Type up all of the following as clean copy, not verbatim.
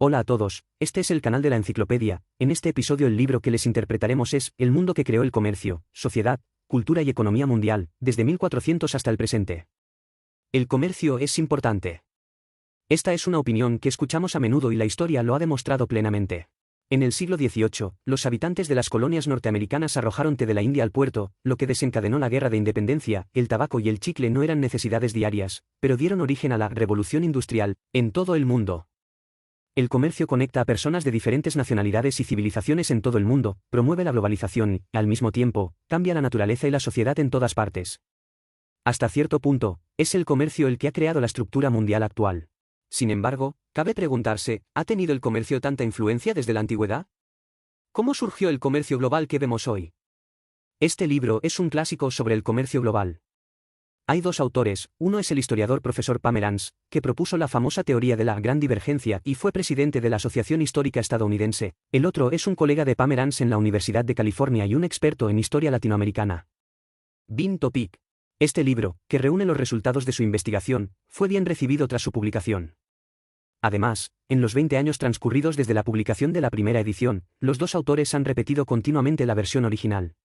Hola a todos, este es el canal de la enciclopedia. En este episodio el libro que les interpretaremos es El mundo que creó el comercio, sociedad, cultura y economía mundial, desde 1400 hasta el presente. El comercio es importante. Esta es una opinión que escuchamos a menudo y la historia lo ha demostrado plenamente. En el siglo XVIII, los habitantes de las colonias norteamericanas arrojaron té de la India al puerto, lo que desencadenó la Guerra de Independencia. El tabaco y el chicle no eran necesidades diarias, pero dieron origen a la revolución industrial en todo el mundo. El comercio conecta a personas de diferentes nacionalidades y civilizaciones en todo el mundo, promueve la globalización y, al mismo tiempo, cambia la naturaleza y la sociedad en todas partes. Hasta cierto punto, es el comercio el que ha creado la estructura mundial actual. Sin embargo, cabe preguntarse, ¿ha tenido el comercio tanta influencia desde la antigüedad? ¿Cómo surgió el comercio global que vemos hoy? Este libro es un clásico sobre el comercio global. Hay dos autores, uno es el historiador profesor Pomerantz, que propuso la famosa teoría de la gran divergencia y fue presidente de la Asociación Histórica Estadounidense. El otro es un colega de Pomerantz en la Universidad de California y un experto en historia latinoamericana. Bin Topik. Este libro, que reúne los resultados de su investigación, fue bien recibido tras su publicación. Además, en los 20 años transcurridos desde la publicación de la primera edición, los dos autores han repetido continuamente la versión original.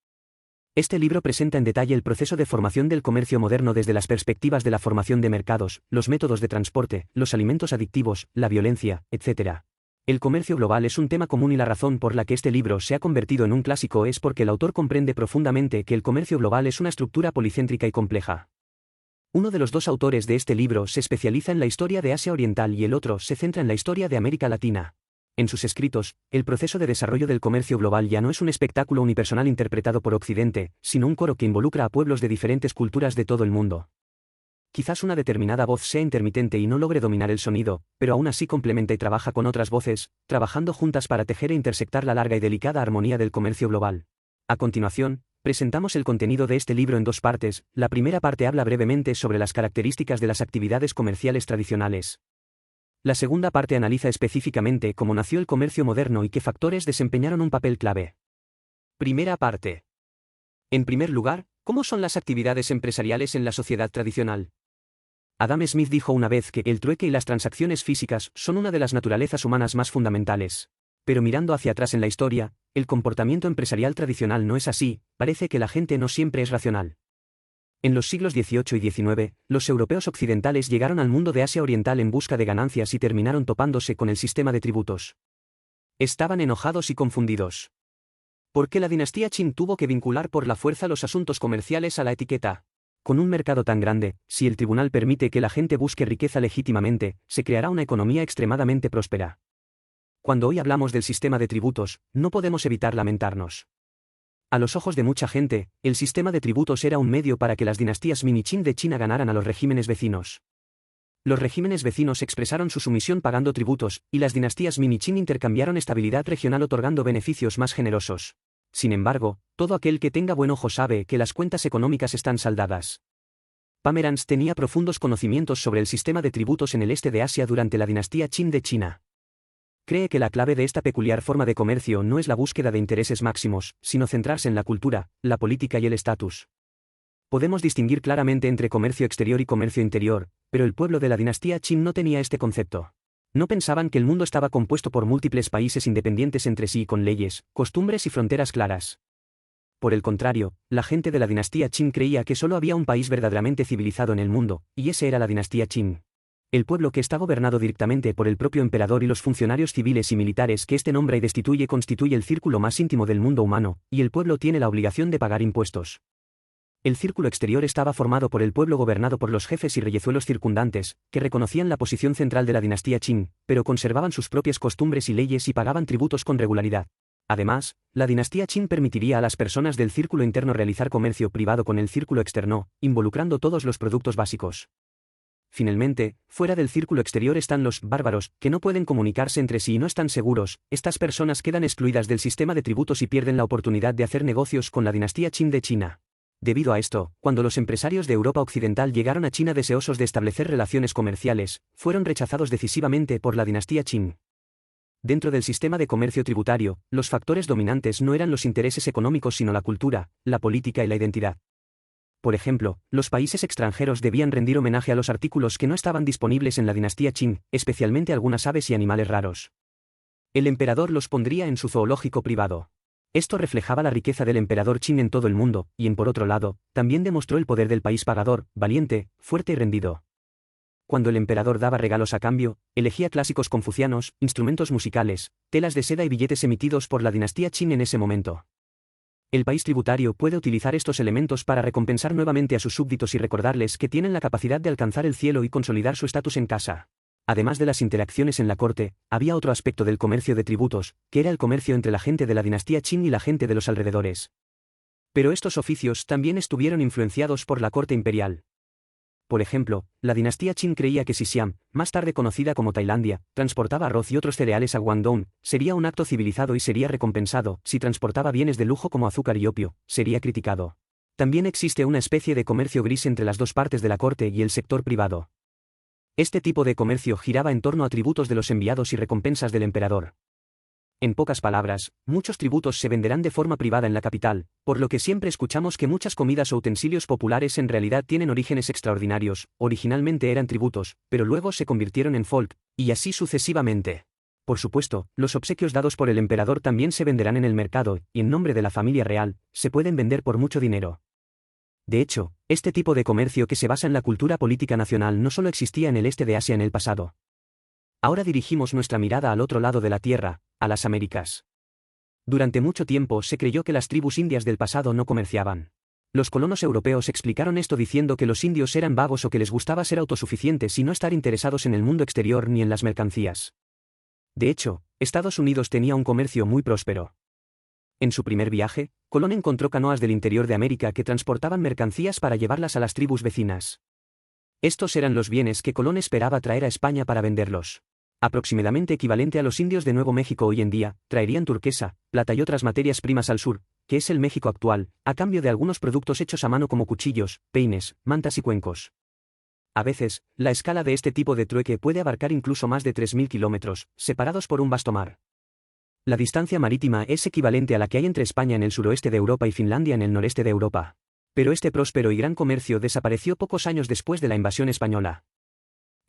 Este libro presenta en detalle el proceso de formación del comercio moderno desde las perspectivas de la formación de mercados, los métodos de transporte, los alimentos adictivos, la violencia, etc. El comercio global es un tema común y la razón por la que este libro se ha convertido en un clásico es porque el autor comprende profundamente que el comercio global es una estructura policéntrica y compleja. Uno de los dos autores de este libro se especializa en la historia de Asia Oriental y el otro se centra en la historia de América Latina. En sus escritos, el proceso de desarrollo del comercio global ya no es un espectáculo unipersonal interpretado por Occidente, sino un coro que involucra a pueblos de diferentes culturas de todo el mundo. Quizás una determinada voz sea intermitente y no logre dominar el sonido, pero aún así complementa y trabaja con otras voces, trabajando juntas para tejer e intersectar la larga y delicada armonía del comercio global. A continuación, presentamos el contenido de este libro en dos partes. La primera parte habla brevemente sobre las características de las actividades comerciales tradicionales. La segunda parte analiza específicamente cómo nació el comercio moderno y qué factores desempeñaron un papel clave. Primera parte. En primer lugar, ¿cómo son las actividades empresariales en la sociedad tradicional? Adam Smith dijo una vez que el trueque y las transacciones físicas son una de las naturalezas humanas más fundamentales. Pero mirando hacia atrás en la historia, el comportamiento empresarial tradicional no es así, parece que la gente no siempre es racional. En los siglos XVIII y XIX, los europeos occidentales llegaron al mundo de Asia Oriental en busca de ganancias y terminaron topándose con el sistema de tributos. Estaban enojados y confundidos. ¿Por qué la dinastía Qin tuvo que vincular por la fuerza los asuntos comerciales a la etiqueta? Con un mercado tan grande, si el tribunal permite que la gente busque riqueza legítimamente, se creará una economía extremadamente próspera. Cuando hoy hablamos del sistema de tributos, no podemos evitar lamentarnos. A los ojos de mucha gente, el sistema de tributos era un medio para que las dinastías mini-Qin de China ganaran a los regímenes vecinos. Los regímenes vecinos expresaron su sumisión pagando tributos, y las dinastías mini-Qin intercambiaron estabilidad regional otorgando beneficios más generosos. Sin embargo, todo aquel que tenga buen ojo sabe que las cuentas económicas están saldadas. Pomerantz tenía profundos conocimientos sobre el sistema de tributos en el este de Asia durante la dinastía Qin de China. Cree que la clave de esta peculiar forma de comercio no es la búsqueda de intereses máximos, sino centrarse en la cultura, la política y el estatus. Podemos distinguir claramente entre comercio exterior y comercio interior, pero el pueblo de la dinastía Qin no tenía este concepto. No pensaban que el mundo estaba compuesto por múltiples países independientes entre sí con leyes, costumbres y fronteras claras. Por el contrario, la gente de la dinastía Qin creía que solo había un país verdaderamente civilizado en el mundo, y ese era la dinastía Qin. El pueblo que está gobernado directamente por el propio emperador y los funcionarios civiles y militares que éste nombra y destituye constituye el círculo más íntimo del mundo humano, y el pueblo tiene la obligación de pagar impuestos. El círculo exterior estaba formado por el pueblo gobernado por los jefes y reyezuelos circundantes, que reconocían la posición central de la dinastía Qin, pero conservaban sus propias costumbres y leyes y pagaban tributos con regularidad. Además, la dinastía Qin permitiría a las personas del círculo interno realizar comercio privado con el círculo externo, involucrando todos los productos básicos. Finalmente, fuera del círculo exterior están los bárbaros, que no pueden comunicarse entre sí y no están seguros. Estas personas quedan excluidas del sistema de tributos y pierden la oportunidad de hacer negocios con la dinastía Qin de China. Debido a esto, cuando los empresarios de Europa Occidental llegaron a China deseosos de establecer relaciones comerciales, fueron rechazados decisivamente por la dinastía Qin. Dentro del sistema de comercio tributario, los factores dominantes no eran los intereses económicos sino la cultura, la política y la identidad. Por ejemplo, los países extranjeros debían rendir homenaje a los artículos que no estaban disponibles en la dinastía Qin, especialmente algunas aves y animales raros. El emperador los pondría en su zoológico privado. Esto reflejaba la riqueza del emperador Qin en todo el mundo, y por otro lado, también demostró el poder del país pagador, valiente, fuerte y rendido. Cuando el emperador daba regalos a cambio, elegía clásicos confucianos, instrumentos musicales, telas de seda y billetes emitidos por la dinastía Qin en ese momento. El país tributario puede utilizar estos elementos para recompensar nuevamente a sus súbditos y recordarles que tienen la capacidad de alcanzar el cielo y consolidar su estatus en casa. Además de las interacciones en la corte, había otro aspecto del comercio de tributos, que era el comercio entre la gente de la dinastía Qin y la gente de los alrededores. Pero estos oficios también estuvieron influenciados por la corte imperial. Por ejemplo, la dinastía Qin creía que si Siam, más tarde conocida como Tailandia, transportaba arroz y otros cereales a Guangdong, sería un acto civilizado y sería recompensado; si transportaba bienes de lujo como azúcar y opio, sería criticado. También existe una especie de comercio gris entre las dos partes de la corte y el sector privado. Este tipo de comercio giraba en torno a tributos de los enviados y recompensas del emperador. En pocas palabras, muchos tributos se venderán de forma privada en la capital, por lo que siempre escuchamos que muchas comidas o utensilios populares en realidad tienen orígenes extraordinarios; originalmente eran tributos, pero luego se convirtieron en folk, y así sucesivamente. Por supuesto, los obsequios dados por el emperador también se venderán en el mercado, y en nombre de la familia real, se pueden vender por mucho dinero. De hecho, este tipo de comercio que se basa en la cultura política nacional no solo existía en el este de Asia en el pasado. Ahora dirigimos nuestra mirada al otro lado de la Tierra, a las Américas. Durante mucho tiempo se creyó que las tribus indias del pasado no comerciaban. Los colonos europeos explicaron esto diciendo que los indios eran vagos o que les gustaba ser autosuficientes y no estar interesados en el mundo exterior ni en las mercancías. De hecho, Estados Unidos tenía un comercio muy próspero. En su primer viaje, Colón encontró canoas del interior de América que transportaban mercancías para llevarlas a las tribus vecinas. Estos eran los bienes que Colón esperaba traer a España para venderlos. Aproximadamente equivalente a los indios de Nuevo México hoy en día, traerían turquesa, plata y otras materias primas al sur, que es el México actual, a cambio de algunos productos hechos a mano como cuchillos, peines, mantas y cuencos. A veces, la escala de este tipo de trueque puede abarcar incluso más de 3.000 kilómetros, separados por un vasto mar. La distancia marítima es equivalente a la que hay entre España en el suroeste de Europa y Finlandia en el noreste de Europa. Pero este próspero y gran comercio desapareció pocos años después de la invasión española.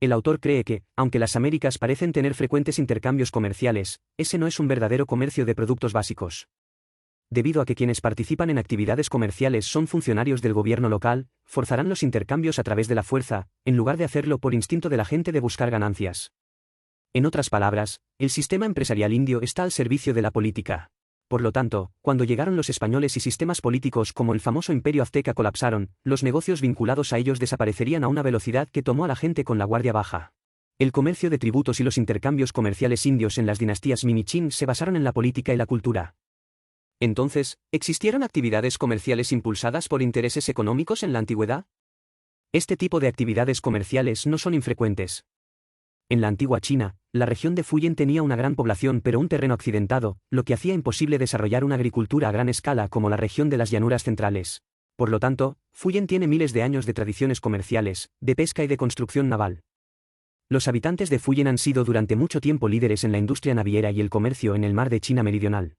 El autor cree que, aunque las Américas parecen tener frecuentes intercambios comerciales, ese no es un verdadero comercio de productos básicos. Debido a que quienes participan en actividades comerciales son funcionarios del gobierno local, forzarán los intercambios a través de la fuerza, en lugar de hacerlo por instinto de la gente de buscar ganancias. En otras palabras, el sistema empresarial indio está al servicio de la política. Por lo tanto, cuando llegaron los españoles y sistemas políticos como el famoso imperio azteca colapsaron, los negocios vinculados a ellos desaparecerían a una velocidad que tomó a la gente con la guardia baja. El comercio de tributos y los intercambios comerciales indios en las dinastías Mini-Qin se basaron en la política y la cultura. Entonces, ¿existieron actividades comerciales impulsadas por intereses económicos en la antigüedad? Este tipo de actividades comerciales no son infrecuentes. En la antigua China, la región de Fujian tenía una gran población pero un terreno accidentado, lo que hacía imposible desarrollar una agricultura a gran escala como la región de las llanuras centrales. Por lo tanto, Fujian tiene miles de años de tradiciones comerciales, de pesca y de construcción naval. Los habitantes de Fujian han sido durante mucho tiempo líderes en la industria naviera y el comercio en el mar de China meridional.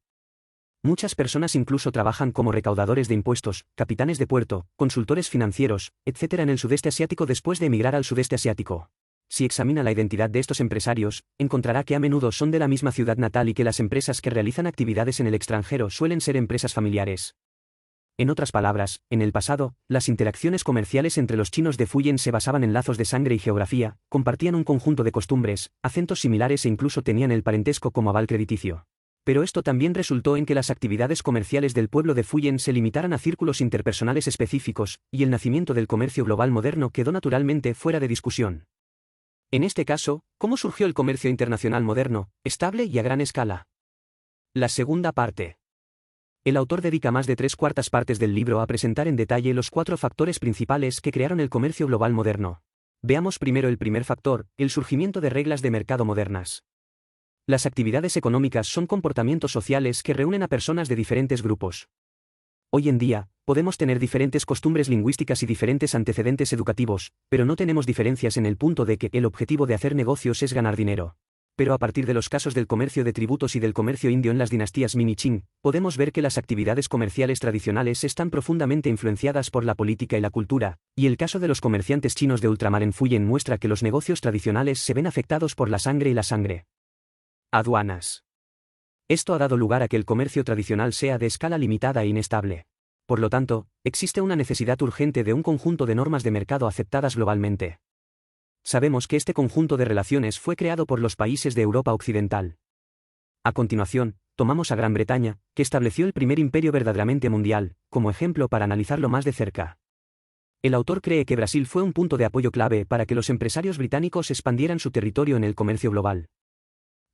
Muchas personas incluso trabajan como recaudadores de impuestos, capitanes de puerto, consultores financieros, etc. en el sudeste asiático después de emigrar al sudeste asiático. Si examina la identidad de estos empresarios, encontrará que a menudo son de la misma ciudad natal y que las empresas que realizan actividades en el extranjero suelen ser empresas familiares. En otras palabras, en el pasado, las interacciones comerciales entre los chinos de Fujian se basaban en lazos de sangre y geografía, compartían un conjunto de costumbres, acentos similares e incluso tenían el parentesco como aval crediticio. Pero esto también resultó en que las actividades comerciales del pueblo de Fujian se limitaran a círculos interpersonales específicos, y el nacimiento del comercio global moderno quedó naturalmente fuera de discusión. En este caso, ¿cómo surgió el comercio internacional moderno, estable y a gran escala? La segunda parte. El autor dedica más de 3/4 partes del libro a presentar en detalle los 4 factores principales que crearon el comercio global moderno. Veamos primero el primer factor, el surgimiento de reglas de mercado modernas. Las actividades económicas son comportamientos sociales que reúnen a personas de diferentes grupos. Hoy en día, podemos tener diferentes costumbres lingüísticas y diferentes antecedentes educativos, pero no tenemos diferencias en el punto de que el objetivo de hacer negocios es ganar dinero. Pero a partir de los casos del comercio de tributos y del comercio indio en las dinastías Mini-Qin, podemos ver que las actividades comerciales tradicionales están profundamente influenciadas por la política y la cultura, y el caso de los comerciantes chinos de ultramar en Fujian muestra que los negocios tradicionales se ven afectados por la sangre y la sangre. Aduanas. Esto ha dado lugar a que el comercio tradicional sea de escala limitada e inestable. Por lo tanto, existe una necesidad urgente de un conjunto de normas de mercado aceptadas globalmente. Sabemos que este conjunto de relaciones fue creado por los países de Europa Occidental. A continuación, tomamos a Gran Bretaña, que estableció el primer imperio verdaderamente mundial, como ejemplo para analizarlo más de cerca. El autor cree que Brasil fue un punto de apoyo clave para que los empresarios británicos expandieran su territorio en el comercio global.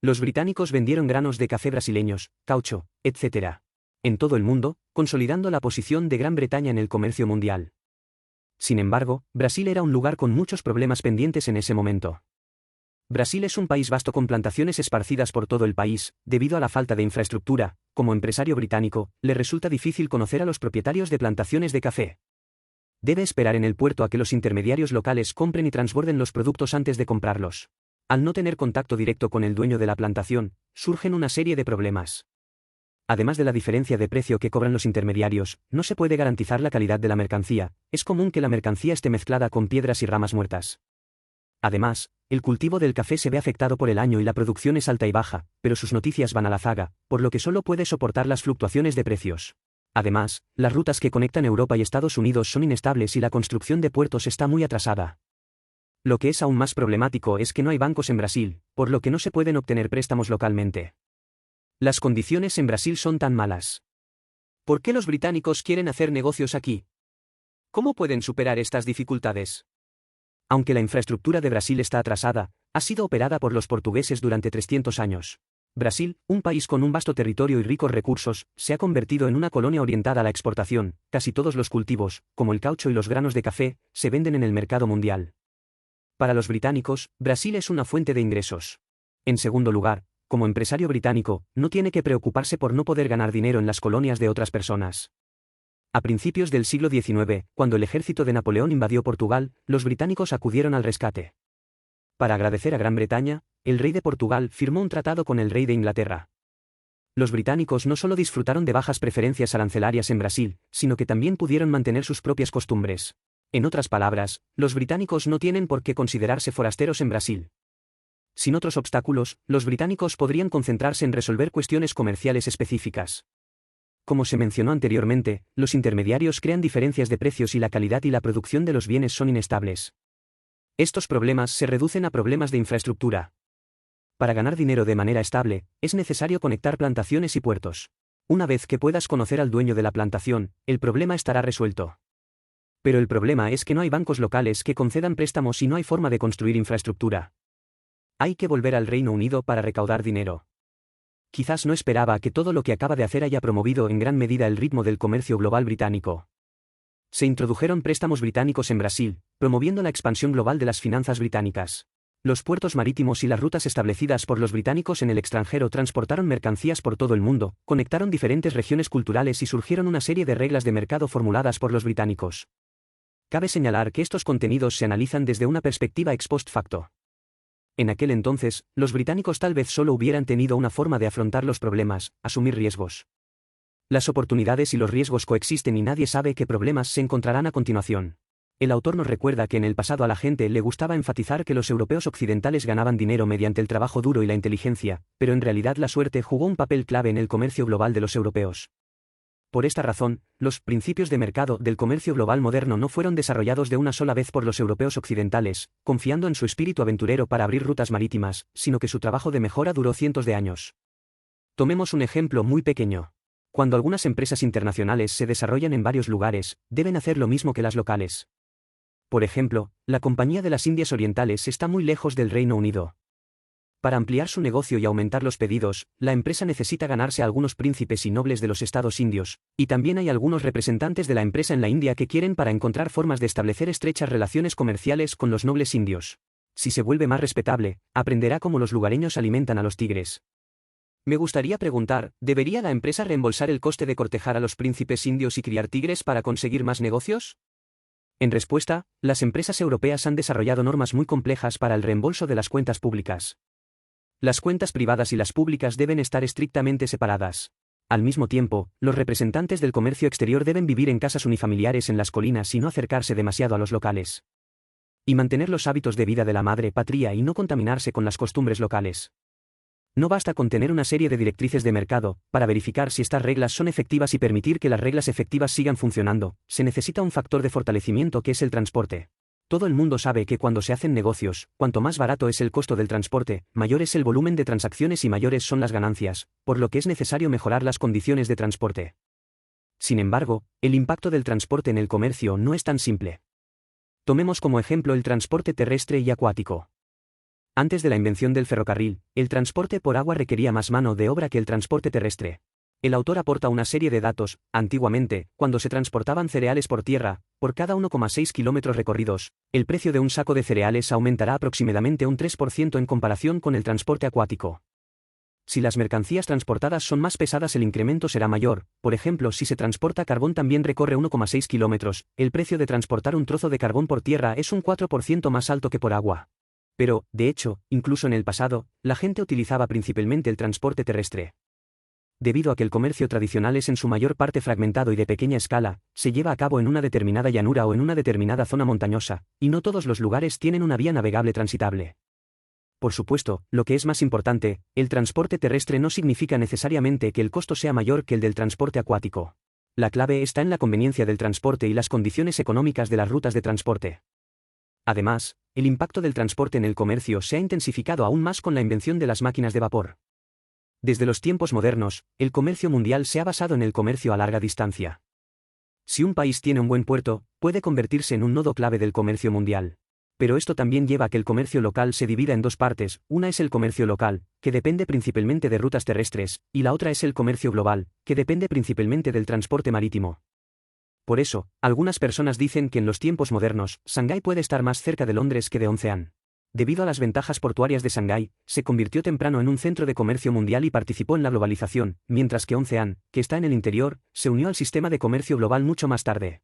Los británicos vendieron granos de café brasileños, caucho, etc. en todo el mundo, consolidando la posición de Gran Bretaña en el comercio mundial. Sin embargo, Brasil era un lugar con muchos problemas pendientes en ese momento. Brasil es un país vasto con plantaciones esparcidas por todo el país. Debido a la falta de infraestructura, como empresario británico, le resulta difícil conocer a los propietarios de plantaciones de café. Debe esperar en el puerto a que los intermediarios locales compren y transborden los productos antes de comprarlos. Al no tener contacto directo con el dueño de la plantación, surgen una serie de problemas. Además de la diferencia de precio que cobran los intermediarios, no se puede garantizar la calidad de la mercancía. Es común que la mercancía esté mezclada con piedras y ramas muertas. Además, el cultivo del café se ve afectado por el año y la producción es alta y baja, pero sus noticias van a la zaga, por lo que solo puede soportar las fluctuaciones de precios. Además, las rutas que conectan Europa y Estados Unidos son inestables y la construcción de puertos está muy atrasada. Lo que es aún más problemático es que no hay bancos en Brasil, por lo que no se pueden obtener préstamos localmente. Las condiciones en Brasil son tan malas. ¿Por qué los británicos quieren hacer negocios aquí? ¿Cómo pueden superar estas dificultades? Aunque la infraestructura de Brasil está atrasada, ha sido operada por los portugueses durante 300 años. Brasil, un país con un vasto territorio y ricos recursos, se ha convertido en una colonia orientada a la exportación. Casi todos los cultivos, como el caucho y los granos de café, se venden en el mercado mundial. Para los británicos, Brasil es una fuente de ingresos. En segundo lugar, como empresario británico, no tiene que preocuparse por no poder ganar dinero en las colonias de otras personas. A principios del siglo XIX, cuando el ejército de Napoleón invadió Portugal, los británicos acudieron al rescate. Para agradecer a Gran Bretaña, el rey de Portugal firmó un tratado con el rey de Inglaterra. Los británicos no solo disfrutaron de bajas preferencias arancelarias en Brasil, sino que también pudieron mantener sus propias costumbres. En otras palabras, los británicos no tienen por qué considerarse forasteros en Brasil. Sin otros obstáculos, los británicos podrían concentrarse en resolver cuestiones comerciales específicas. Como se mencionó anteriormente, los intermediarios crean diferencias de precios y la calidad y la producción de los bienes son inestables. Estos problemas se reducen a problemas de infraestructura. Para ganar dinero de manera estable, es necesario conectar plantaciones y puertos. Una vez que puedas conocer al dueño de la plantación, el problema estará resuelto. Pero el problema es que no hay bancos locales que concedan préstamos y no hay forma de construir infraestructura. Hay que volver al Reino Unido para recaudar dinero. Quizás no esperaba que todo lo que acaba de hacer haya promovido en gran medida el ritmo del comercio global británico. Se introdujeron préstamos británicos en Brasil, promoviendo la expansión global de las finanzas británicas. Los puertos marítimos y las rutas establecidas por los británicos en el extranjero transportaron mercancías por todo el mundo, conectaron diferentes regiones culturales y surgieron una serie de reglas de mercado formuladas por los británicos. Cabe señalar que estos contenidos se analizan desde una perspectiva ex post facto. En aquel entonces, los británicos tal vez solo hubieran tenido una forma de afrontar los problemas: asumir riesgos. Las oportunidades y los riesgos coexisten y nadie sabe qué problemas se encontrarán a continuación. El autor nos recuerda que en el pasado a la gente le gustaba enfatizar que los europeos occidentales ganaban dinero mediante el trabajo duro y la inteligencia, pero en realidad la suerte jugó un papel clave en el comercio global de los europeos. Por esta razón, los principios de mercado del comercio global moderno no fueron desarrollados de una sola vez por los europeos occidentales, confiando en su espíritu aventurero para abrir rutas marítimas, sino que su trabajo de mejora duró cientos de años. Tomemos un ejemplo muy pequeño. Cuando algunas empresas internacionales se desarrollan en varios lugares, deben hacer lo mismo que las locales. Por ejemplo, la Compañía de las Indias Orientales está muy lejos del Reino Unido. Para ampliar su negocio y aumentar los pedidos, la empresa necesita ganarse a algunos príncipes y nobles de los estados indios, y también hay algunos representantes de la empresa en la India que quieren para encontrar formas de establecer estrechas relaciones comerciales con los nobles indios. Si se vuelve más respetable, aprenderá cómo los lugareños alimentan a los tigres. Me gustaría preguntar, ¿debería la empresa reembolsar el coste de cortejar a los príncipes indios y criar tigres para conseguir más negocios? En respuesta, las empresas europeas han desarrollado normas muy complejas para el reembolso de las cuentas públicas. Las cuentas privadas y las públicas deben estar estrictamente separadas. Al mismo tiempo, los representantes del comercio exterior deben vivir en casas unifamiliares en las colinas y no acercarse demasiado a los locales. Y mantener los hábitos de vida de la madre patria y no contaminarse con las costumbres locales. No basta con tener una serie de directrices de mercado, para verificar si estas reglas son efectivas y permitir que las reglas efectivas sigan funcionando, se necesita un factor de fortalecimiento que es el transporte. Todo el mundo sabe que cuando se hacen negocios, cuanto más barato es el costo del transporte, mayor es el volumen de transacciones y mayores son las ganancias, por lo que es necesario mejorar las condiciones de transporte. Sin embargo, el impacto del transporte en el comercio no es tan simple. Tomemos como ejemplo el transporte terrestre y acuático. Antes de la invención del ferrocarril, el transporte por agua requería más mano de obra que el transporte terrestre. El autor aporta una serie de datos. Antiguamente, cuando se transportaban cereales por tierra, por cada 1,6 kilómetros recorridos, el precio de un saco de cereales aumentará aproximadamente un 3% en comparación con el transporte acuático. Si las mercancías transportadas son más pesadas, el incremento será mayor. Por ejemplo, si se transporta carbón también recorre 1,6 kilómetros, el precio de transportar un trozo de carbón por tierra es un 4% más alto que por agua. Pero, de hecho, incluso en el pasado, la gente utilizaba principalmente el transporte terrestre. Debido a que el comercio tradicional es en su mayor parte fragmentado y de pequeña escala, se lleva a cabo en una determinada llanura o en una determinada zona montañosa, y no todos los lugares tienen una vía navegable transitable. Por supuesto, lo que es más importante, el transporte terrestre no significa necesariamente que el costo sea mayor que el del transporte acuático. La clave está en la conveniencia del transporte y las condiciones económicas de las rutas de transporte. Además, el impacto del transporte en el comercio se ha intensificado aún más con la invención de las máquinas de vapor. Desde los tiempos modernos, el comercio mundial se ha basado en el comercio a larga distancia. Si un país tiene un buen puerto, puede convertirse en un nodo clave del comercio mundial. Pero esto también lleva a que el comercio local se divida en dos partes. Una es el comercio local, que depende principalmente de rutas terrestres, y la otra es el comercio global, que depende principalmente del transporte marítimo. Por eso, algunas personas dicen que en los tiempos modernos, Shanghái puede estar más cerca de Londres que de Oncean. Debido a las ventajas portuarias de Shanghái, se convirtió temprano en un centro de comercio mundial y participó en la globalización, mientras que Oncean, que está en el interior, se unió al sistema de comercio global mucho más tarde.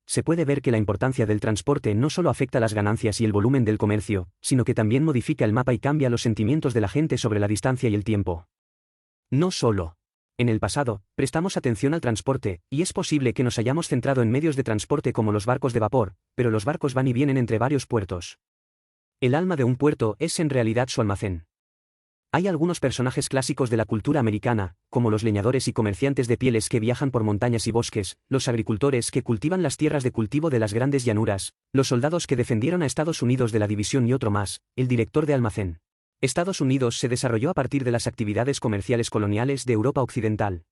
Se puede ver que la importancia del transporte no solo afecta las ganancias y el volumen del comercio, sino que también modifica el mapa y cambia los sentimientos de la gente sobre la distancia y el tiempo. No solo. En el pasado, prestamos atención al transporte, y es posible que nos hayamos centrado en medios de transporte como los barcos de vapor, pero los barcos van y vienen entre varios puertos. El alma de un puerto es en realidad su almacén. Hay algunos personajes clásicos de la cultura americana, como los leñadores y comerciantes de pieles que viajan por montañas y bosques, los agricultores que cultivan las tierras de cultivo de las grandes llanuras, los soldados que defendieron a Estados Unidos de la división y otro más, el director de almacén. Estados Unidos se desarrolló a partir de las actividades comerciales coloniales de Europa Occidental.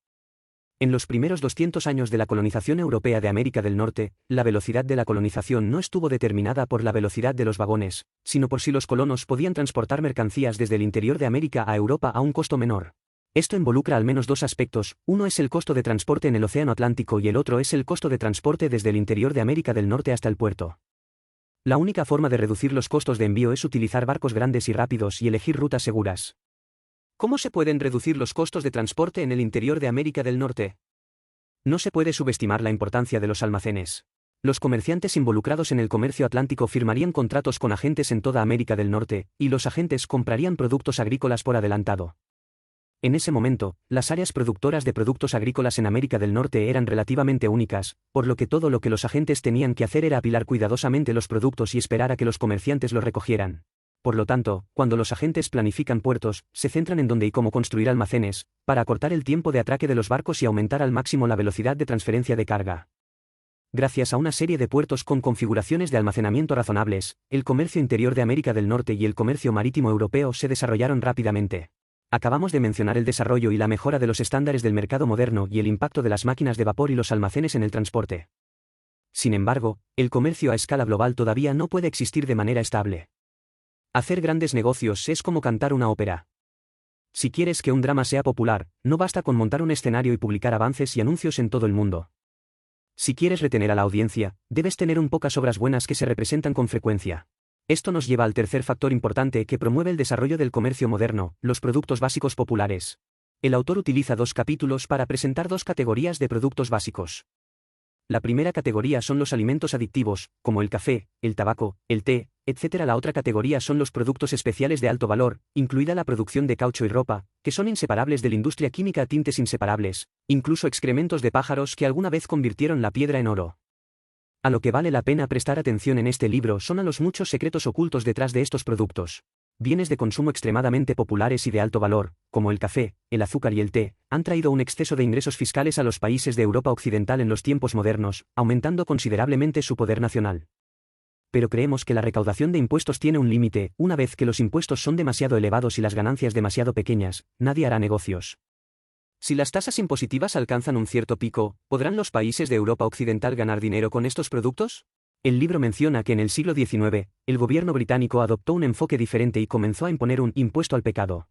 En los primeros 200 años de la colonización europea de América del Norte, la velocidad de la colonización no estuvo determinada por la velocidad de los vagones, sino por si los colonos podían transportar mercancías desde el interior de América a Europa a un costo menor. Esto involucra al menos dos aspectos. Uno es el costo de transporte en el Océano Atlántico y el otro es el costo de transporte desde el interior de América del Norte hasta el puerto. La única forma de reducir los costos de envío es utilizar barcos grandes y rápidos y elegir rutas seguras. ¿Cómo se pueden reducir los costos de transporte en el interior de América del Norte? No se puede subestimar la importancia de los almacenes. Los comerciantes involucrados en el comercio atlántico firmarían contratos con agentes en toda América del Norte, y los agentes comprarían productos agrícolas por adelantado. En ese momento, las áreas productoras de productos agrícolas en América del Norte eran relativamente únicas, por lo que todo lo que los agentes tenían que hacer era apilar cuidadosamente los productos y esperar a que los comerciantes los recogieran. Por lo tanto, cuando los agentes planifican puertos, se centran en dónde y cómo construir almacenes, para acortar el tiempo de atraque de los barcos y aumentar al máximo la velocidad de transferencia de carga. Gracias a una serie de puertos con configuraciones de almacenamiento razonables, el comercio interior de América del Norte y el comercio marítimo europeo se desarrollaron rápidamente. Acabamos de mencionar el desarrollo y la mejora de los estándares del mercado moderno y el impacto de las máquinas de vapor y los almacenes en el transporte. Sin embargo, el comercio a escala global todavía no puede existir de manera estable. Hacer grandes negocios es como cantar una ópera. Si quieres que un drama sea popular, no basta con montar un escenario y publicar avances y anuncios en todo el mundo. Si quieres retener a la audiencia, debes tener pocas obras buenas que se representan con frecuencia. Esto nos lleva al tercer factor importante que promueve el desarrollo del comercio moderno, los productos básicos populares. El autor utiliza dos capítulos para presentar dos categorías de productos básicos. La primera categoría son los alimentos adictivos, como el café, el tabaco, el té, etc. La otra categoría son los productos especiales de alto valor, incluida la producción de caucho y ropa, que son inseparables de la industria química, tintes inseparables, incluso excrementos de pájaros que alguna vez convirtieron la piedra en oro. A lo que vale la pena prestar atención en este libro son a los muchos secretos ocultos detrás de estos productos. Bienes de consumo extremadamente populares y de alto valor, como el café, el azúcar y el té, han traído un exceso de ingresos fiscales a los países de Europa Occidental en los tiempos modernos, aumentando considerablemente su poder nacional. Pero creemos que la recaudación de impuestos tiene un límite. Una vez que los impuestos son demasiado elevados y las ganancias demasiado pequeñas, nadie hará negocios. Si las tasas impositivas alcanzan un cierto pico, ¿podrán los países de Europa Occidental ganar dinero con estos productos? El libro menciona que en el siglo XIX, el gobierno británico adoptó un enfoque diferente y comenzó a imponer un impuesto al pecado.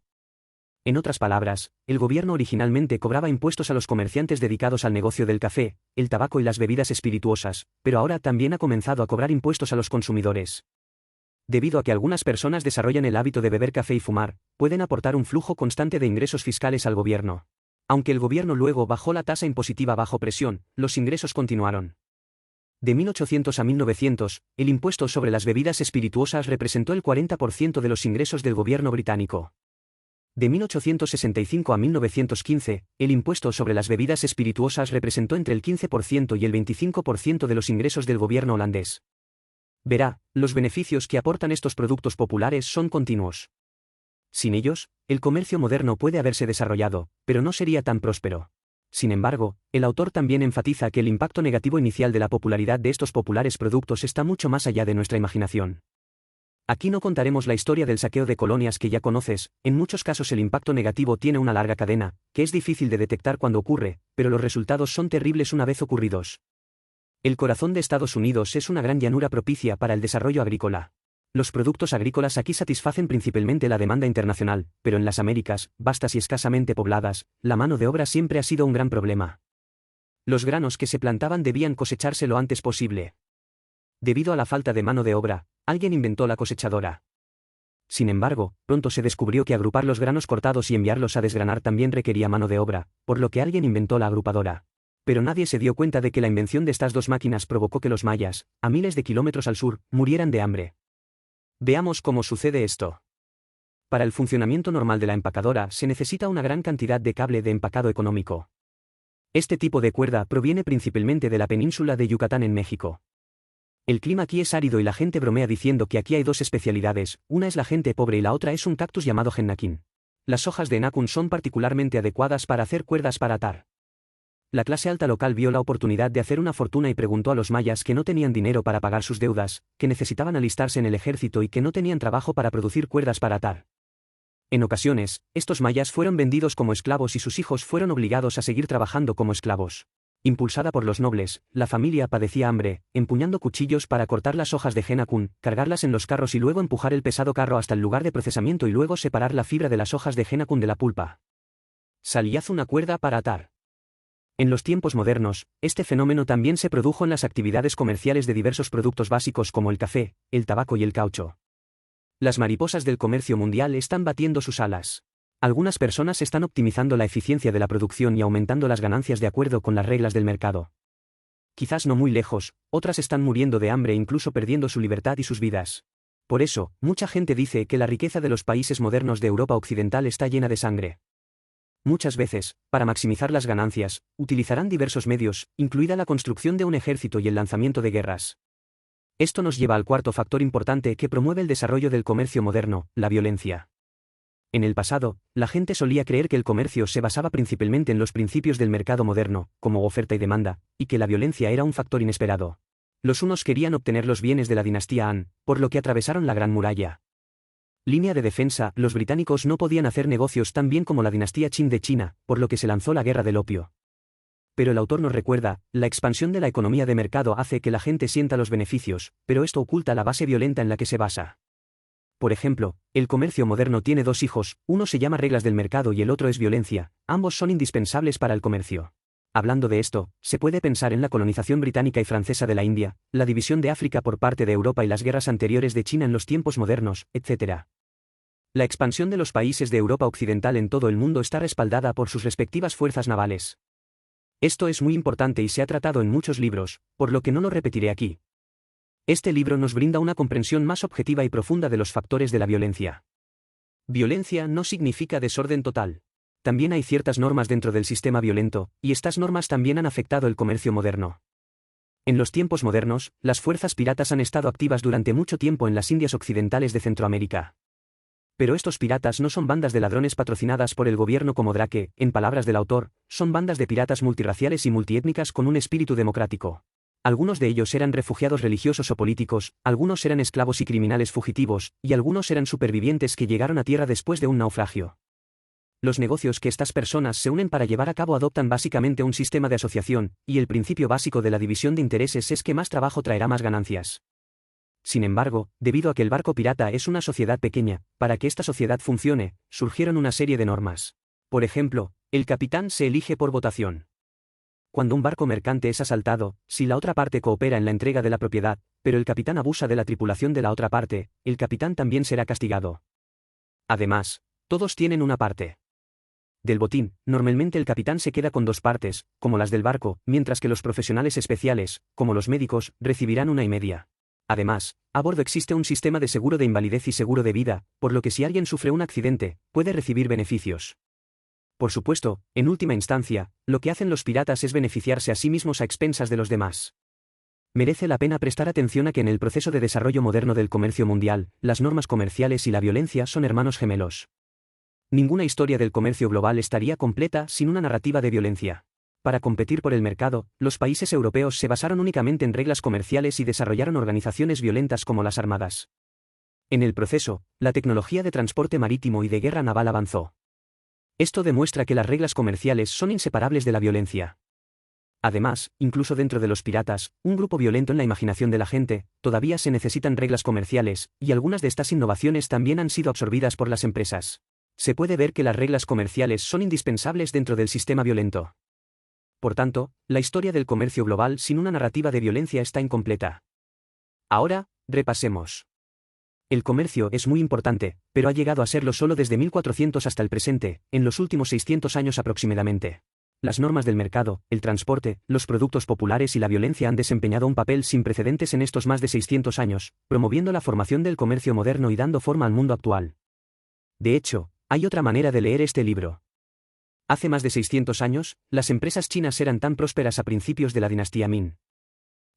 En otras palabras, el gobierno originalmente cobraba impuestos a los comerciantes dedicados al negocio del café, el tabaco y las bebidas espirituosas, pero ahora también ha comenzado a cobrar impuestos a los consumidores. Debido a que algunas personas desarrollan el hábito de beber café y fumar, pueden aportar un flujo constante de ingresos fiscales al gobierno. Aunque el gobierno luego bajó la tasa impositiva bajo presión, los ingresos continuaron. De 1800 a 1900, el impuesto sobre las bebidas espirituosas representó el 40% de los ingresos del gobierno británico. De 1865 a 1915, el impuesto sobre las bebidas espirituosas representó entre el 15% y el 25% de los ingresos del gobierno holandés. Verá, los beneficios que aportan estos productos populares son continuos. Sin ellos, el comercio moderno puede haberse desarrollado, pero no sería tan próspero. Sin embargo, el autor también enfatiza que el impacto negativo inicial de la popularidad de estos populares productos está mucho más allá de nuestra imaginación. Aquí no contaremos la historia del saqueo de colonias que ya conoces. En muchos casos el impacto negativo tiene una larga cadena, que es difícil de detectar cuando ocurre, pero los resultados son terribles una vez ocurridos. El corazón de Estados Unidos es una gran llanura propicia para el desarrollo agrícola. Los productos agrícolas aquí satisfacen principalmente la demanda internacional, pero en las Américas, vastas y escasamente pobladas, la mano de obra siempre ha sido un gran problema. Los granos que se plantaban debían cosecharse lo antes posible. Debido a la falta de mano de obra, alguien inventó la cosechadora. Sin embargo, pronto se descubrió que agrupar los granos cortados y enviarlos a desgranar también requería mano de obra, por lo que alguien inventó la agrupadora. Pero nadie se dio cuenta de que la invención de estas dos máquinas provocó que los mayas, a miles de kilómetros al sur, murieran de hambre. Veamos cómo sucede esto. Para el funcionamiento normal de la empacadora se necesita una gran cantidad de cable de empacado económico. Este tipo de cuerda proviene principalmente de la península de Yucatán en México. El clima aquí es árido y la gente bromea diciendo que aquí hay dos especialidades, una es la gente pobre y la otra es un cactus llamado hennaquín. Las hojas de henacún son particularmente adecuadas para hacer cuerdas para atar. La clase alta local vio la oportunidad de hacer una fortuna y preguntó a los mayas que no tenían dinero para pagar sus deudas, que necesitaban alistarse en el ejército y que no tenían trabajo para producir cuerdas para atar. En ocasiones, estos mayas fueron vendidos como esclavos y sus hijos fueron obligados a seguir trabajando como esclavos. Impulsada por los nobles, la familia padecía hambre, empuñando cuchillos para cortar las hojas de henacún, cargarlas en los carros y luego empujar el pesado carro hasta el lugar de procesamiento y luego separar la fibra de las hojas de henacún de la pulpa. Salía una cuerda para atar. En los tiempos modernos, este fenómeno también se produjo en las actividades comerciales de diversos productos básicos como el café, el tabaco y el caucho. Las mariposas del comercio mundial están batiendo sus alas. Algunas personas están optimizando la eficiencia de la producción y aumentando las ganancias de acuerdo con las reglas del mercado. Quizás no muy lejos, otras están muriendo de hambre e incluso perdiendo su libertad y sus vidas. Por eso, mucha gente dice que la riqueza de los países modernos de Europa Occidental está llena de sangre. Muchas veces, para maximizar las ganancias, utilizarán diversos medios, incluida la construcción de un ejército y el lanzamiento de guerras. Esto nos lleva al cuarto factor importante que promueve el desarrollo del comercio moderno, la violencia. En el pasado, la gente solía creer que el comercio se basaba principalmente en los principios del mercado moderno, como oferta y demanda, y que la violencia era un factor inesperado. Los hunos querían obtener los bienes de la dinastía Han, por lo que atravesaron la Gran Muralla. Línea de defensa, los británicos no podían hacer negocios tan bien como la dinastía Qing de China, por lo que se lanzó la guerra del opio. Pero el autor nos recuerda, la expansión de la economía de mercado hace que la gente sienta los beneficios, pero esto oculta la base violenta en la que se basa. Por ejemplo, el comercio moderno tiene dos hijos, uno se llama reglas del mercado y el otro es violencia, ambos son indispensables para el comercio. Hablando de esto, se puede pensar en la colonización británica y francesa de la India, la división de África por parte de Europa y las guerras anteriores de China en los tiempos modernos, etc. La expansión de los países de Europa Occidental en todo el mundo está respaldada por sus respectivas fuerzas navales. Esto es muy importante y se ha tratado en muchos libros, por lo que no lo repetiré aquí. Este libro nos brinda una comprensión más objetiva y profunda de los factores de la violencia. Violencia no significa desorden total. También hay ciertas normas dentro del sistema violento, y estas normas también han afectado el comercio moderno. En los tiempos modernos, las fuerzas piratas han estado activas durante mucho tiempo en las Indias occidentales de Centroamérica. Pero estos piratas no son bandas de ladrones patrocinadas por el gobierno como Drake, en palabras del autor, son bandas de piratas multirraciales y multiétnicas con un espíritu democrático. Algunos de ellos eran refugiados religiosos o políticos, algunos eran esclavos y criminales fugitivos, y algunos eran supervivientes que llegaron a tierra después de un naufragio. Los negocios que estas personas se unen para llevar a cabo adoptan básicamente un sistema de asociación, y el principio básico de la división de intereses es que más trabajo traerá más ganancias. Sin embargo, debido a que el barco pirata es una sociedad pequeña, para que esta sociedad funcione, surgieron una serie de normas. Por ejemplo, el capitán se elige por votación. Cuando un barco mercante es asaltado, si la otra parte coopera en la entrega de la propiedad, pero el capitán abusa de la tripulación de la otra parte, el capitán también será castigado. Además, todos tienen una parte del botín. Normalmente el capitán se queda con dos partes, como las del barco, mientras que los profesionales especiales, como los médicos, recibirán una y media. Además, a bordo existe un sistema de seguro de invalidez y seguro de vida, por lo que si alguien sufre un accidente, puede recibir beneficios. Por supuesto, en última instancia, lo que hacen los piratas es beneficiarse a sí mismos a expensas de los demás. Merece la pena prestar atención a que en el proceso de desarrollo moderno del comercio mundial, las normas comerciales y la violencia son hermanos gemelos. Ninguna historia del comercio global estaría completa sin una narrativa de violencia. Para competir por el mercado, los países europeos se basaron únicamente en reglas comerciales y desarrollaron organizaciones violentas como las armadas. En el proceso, la tecnología de transporte marítimo y de guerra naval avanzó. Esto demuestra que las reglas comerciales son inseparables de la violencia. Además, incluso dentro de los piratas, un grupo violento en la imaginación de la gente, todavía se necesitan reglas comerciales, y algunas de estas innovaciones también han sido absorbidas por las empresas. Se puede ver que las reglas comerciales son indispensables dentro del sistema violento. Por tanto, la historia del comercio global sin una narrativa de violencia está incompleta. Ahora, repasemos. El comercio es muy importante, pero ha llegado a serlo solo desde 1400 hasta el presente, en los últimos 600 años aproximadamente. Las normas del mercado, el transporte, los productos populares y la violencia han desempeñado un papel sin precedentes en estos más de 600 años, promoviendo la formación del comercio moderno y dando forma al mundo actual. De hecho, hay otra manera de leer este libro. Hace más de 600 años, las empresas chinas eran tan prósperas a principios de la dinastía Ming.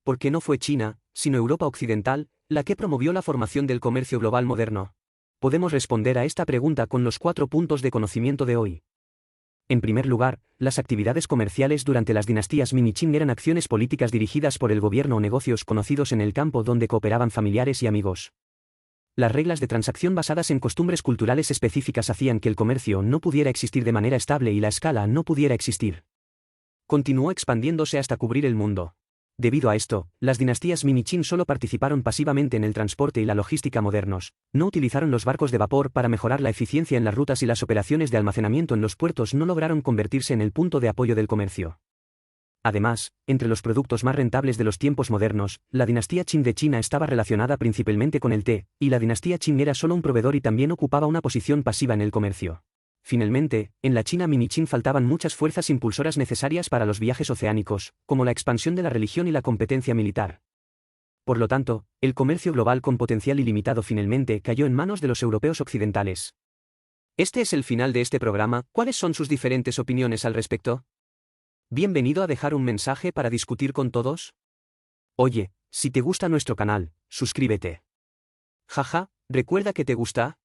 ¿Por qué no fue China, sino Europa Occidental, la que promovió la formación del comercio global moderno? Podemos responder a esta pregunta con los 4 puntos de conocimiento de hoy. En primer lugar, las actividades comerciales durante las dinastías Ming y Qing eran acciones políticas dirigidas por el gobierno o negocios conocidos en el campo donde cooperaban familiares y amigos. Las reglas de transacción basadas en costumbres culturales específicas hacían que el comercio no pudiera existir de manera estable y la escala no pudiera existir. Continuó expandiéndose hasta cubrir el mundo. Debido a esto, las dinastías Ming y Qing solo participaron pasivamente en el transporte y la logística modernos, no utilizaron los barcos de vapor para mejorar la eficiencia en las rutas y las operaciones de almacenamiento en los puertos no lograron convertirse en el punto de apoyo del comercio. Además, entre los productos más rentables de los tiempos modernos, la dinastía Qing de China estaba relacionada principalmente con el té, y la dinastía Qing era solo un proveedor y también ocupaba una posición pasiva en el comercio. Finalmente, en la China Ming y Qing faltaban muchas fuerzas impulsoras necesarias para los viajes oceánicos, como la expansión de la religión y la competencia militar. Por lo tanto, el comercio global con potencial ilimitado finalmente cayó en manos de los europeos occidentales. Este es el final de este programa. ¿Cuáles son sus diferentes opiniones al respecto? Bienvenido a dejar un mensaje para discutir con todos. Oye, si te gusta nuestro canal, suscríbete. Jaja, ¿recuerda que te gusta?